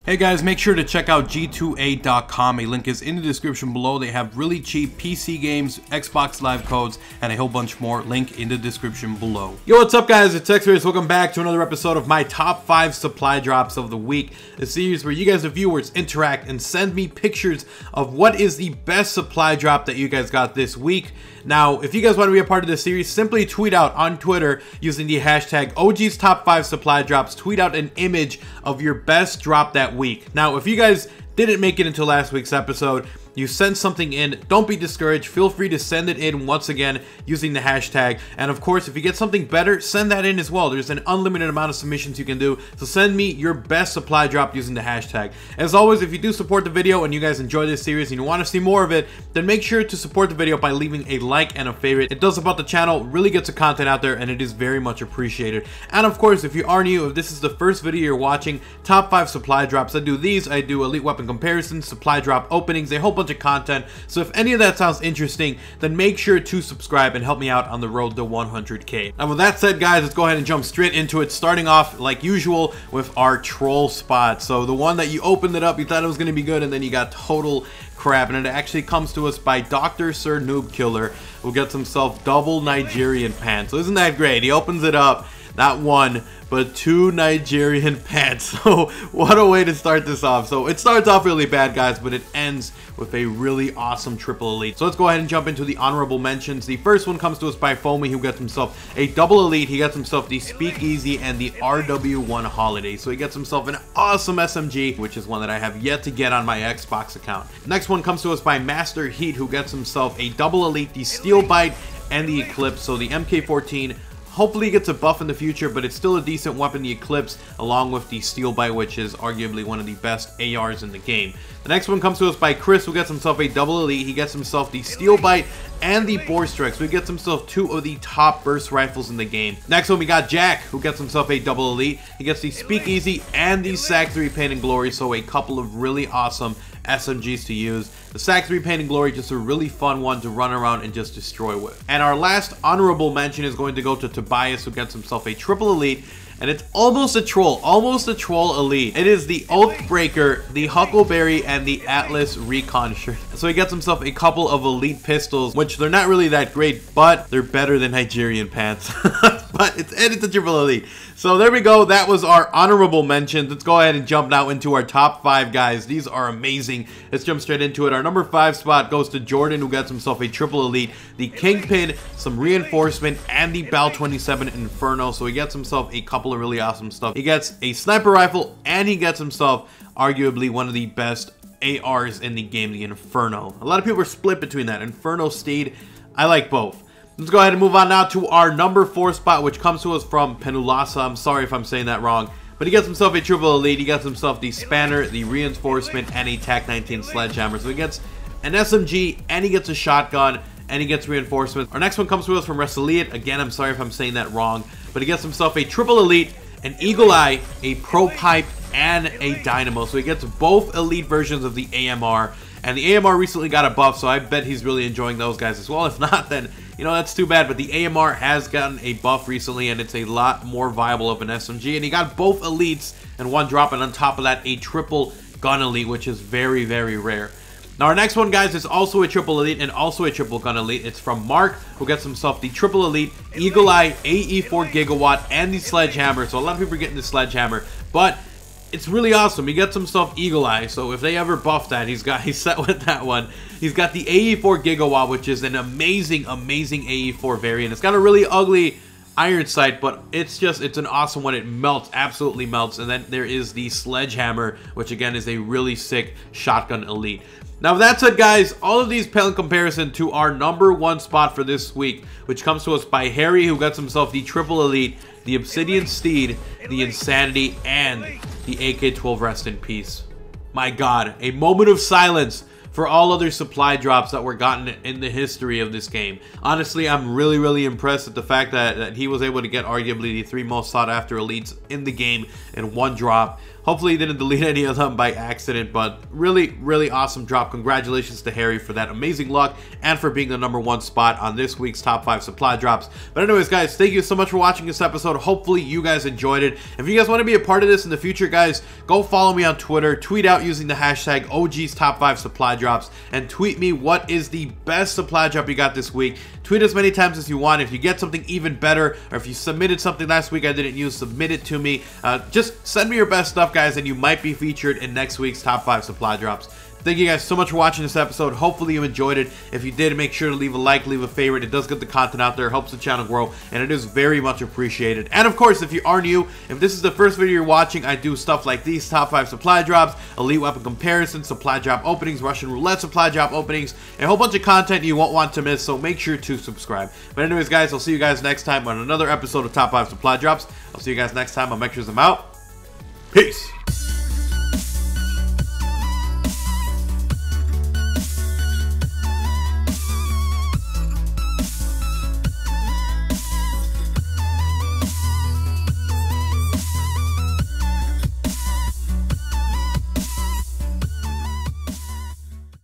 Hey guys, make sure to check out G2A.com. A link is in the description below. They have really cheap PC games, Xbox Live codes, and a whole bunch more. Link in the description below. Yo, what's up guys? It's OGXRAYZ. Welcome back to another episode of my top 5 supply drops of the week. A series where you guys, the viewers, interact and send me pictures of what is the best supply drop that you guys got this week. Now, if you guys want to be a part of this series, simply tweet out on Twitter using the hashtag OG's Top 5 Supply Drops. Tweet out an image of your best drop that week. Now, if you guys didn't make it into last week's episode, you sent something in, don't be discouraged. Feel free to send it in once again using the hashtag. And of course, if you get something better, send that in as well. There's an unlimited amount of submissions you can do. So send me your best supply drop using the hashtag. As always, if you do support the video and you guys enjoy this series and you want to see more of it, then make sure to support the video by leaving a like and a favorite. It does help out the channel, really gets the content out there, and it is very much appreciated. And of course, if you are new, if this is the first video you're watching, top 5 supply drops. I do these, I do elite weapon comparisons, supply drop openings, a whole bunch of content. So if any of that sounds interesting, then make sure to subscribe and help me out on the road to 100K. Now with that said guys, let's go ahead and jump straight into it, starting off like usual with our troll spot. So the one that you opened it up, you thought it was going to be good, and then you got total crap, and it actually comes to us by Dr. Sir Noob Killer, who gets himself double Nigerian pants. So isn't that great? He opens it up, not one but 2 Nigerian pants. So what a way to start this off. So it starts off really bad guys, but it ends with a really awesome triple elite. So let's go ahead and jump into the honorable mentions. The first one comes to us by Foamy, who gets himself a double elite. He gets himself the Speakeasy and the RW1 Holiday. So he gets himself an awesome SMG, which is one that I have yet to get on my Xbox account. Next one comes to us by Master Heat, who gets himself a double elite, the Steel Bite and the Eclipse. So the MK14 hopefully gets a buff in the future, but it's still a decent weapon, the Eclipse, along with the Steel Bite, which is arguably one of the best ARs in the game. The next one comes to us by Chris, who gets himself a double elite. He gets himself the Steel Bite and the Bore Strike, so he gets himself 2 of the top burst rifles in the game. Next one, we got Jack, who gets himself a double elite. He gets the Speakeasy and the SAC 3 Pain and Glory, so a couple of really awesome SMGs to use. The SAC 3 Pain and Glory, just a really fun one to run around and just destroy with. And our last honorable mention is going to go to Tobias, who gets himself a triple elite. And it's almost a troll elite. It is the Oathbreaker, the Huckleberry, and the Atlas Recon shirt. So he gets himself a couple of elite pistols, which they're not really that great, but they're better than Nigerian pants. But it's a triple elite. So there we go. That was our honorable mentions. Let's go ahead and jump now into our top 5 guys. These are amazing. Let's jump straight into it. Our number 5 spot goes to Jordan, who gets himself a triple elite, the Kingpin, some reinforcement, and the Bal 27 Inferno. So he gets himself a couple of really awesome stuff. He gets a sniper rifle, and he gets himself arguably one of the best ARs in the game, the Inferno. A lot of people are split between that. Inferno, Steed, I like both. Let's go ahead and move on now to our number 4 spot, which comes to us from Penulasa. I'm sorry if I'm saying that wrong, but he gets himself a triple elite. He gets himself the Spanner, the Reinforcement, and a TAC-19 Sledgehammer. So he gets an SMG, and he gets a shotgun, and he gets reinforcements. Our next one comes to us from Resiliate. Again, I'm sorry if I'm saying that wrong, but he gets himself a triple elite, an Eagle Eye, a Pro Pipe, and a Dynamo. So he gets both elite versions of the AMR, and the AMR recently got a buff, so I bet he's really enjoying those guys as well. If not, then you know, that's too bad, but the AMR has gotten a buff recently, and it's a lot more viable of an SMG, and he got both elites in one drop, and on top of that, a triple gun elite, which is very, very rare. Now, our next one, guys, is also a triple elite and also a triple gun elite. It's from Mark, who gets himself the triple elite, Eagle Eye, AE4 Gigawatt, and the Sledgehammer. So a lot of people are getting the Sledgehammer, but it's really awesome. He gets himself Eagle Eye, so if they ever buff that, he's set with that one. He's got the AE4 Gigawatt, which is an amazing, amazing AE4 variant. It's got a really ugly iron sight, but it's an awesome one. It melts, absolutely melts. And then there is the Sledgehammer, which again is a really sick shotgun elite. Now, with that said, guys, all of these pale in comparison to our number 1 spot for this week, which comes to us by Harry, who gets himself the triple elite, the Obsidian Steed, the Insanity, and the AK-12 Rest in Peace. My God, a moment of silence for all other supply drops that were gotten in the history of this game. Honestly, I'm really, really impressed at the fact that he was able to get arguably the 3 most sought after elites in the game in one drop. Hopefully he didn't delete any of them by accident, but really awesome drop. Congratulations to Harry for that amazing luck and for being the #1 spot on this week's top 5 supply drops. But anyways, guys, thank you so much for watching this episode. Hopefully you guys enjoyed it. If you guys want to be a part of this in the future, guys, go follow me on Twitter, tweet out using the hashtag OG's top 5 supply drops, and tweet me what is the best supply drop you got this week. Tweet as many times as you want. If you get something even better, or if you submitted something last week I didn't use, submit it to me. Just send me your best stuff, guys, and you might be featured in next week's top 5 supply drops. Thank you guys so much for watching this episode. Hopefully you enjoyed it. If you did, make sure to leave a like, leave a favorite. It does get the content out there, helps the channel grow, and it is very much appreciated. And of course, if you are new, if this is the first video you're watching, I do stuff like these: top 5 supply drops, elite weapon comparisons, supply drop openings, Russian roulette supply drop openings, and a whole bunch of content you won't want to miss, so make sure to subscribe. But anyways, guys, I'll see you guys next time on another episode of Top 5 Supply Drops. I'll see you guys next time. I'll make sure I'm out. Peace.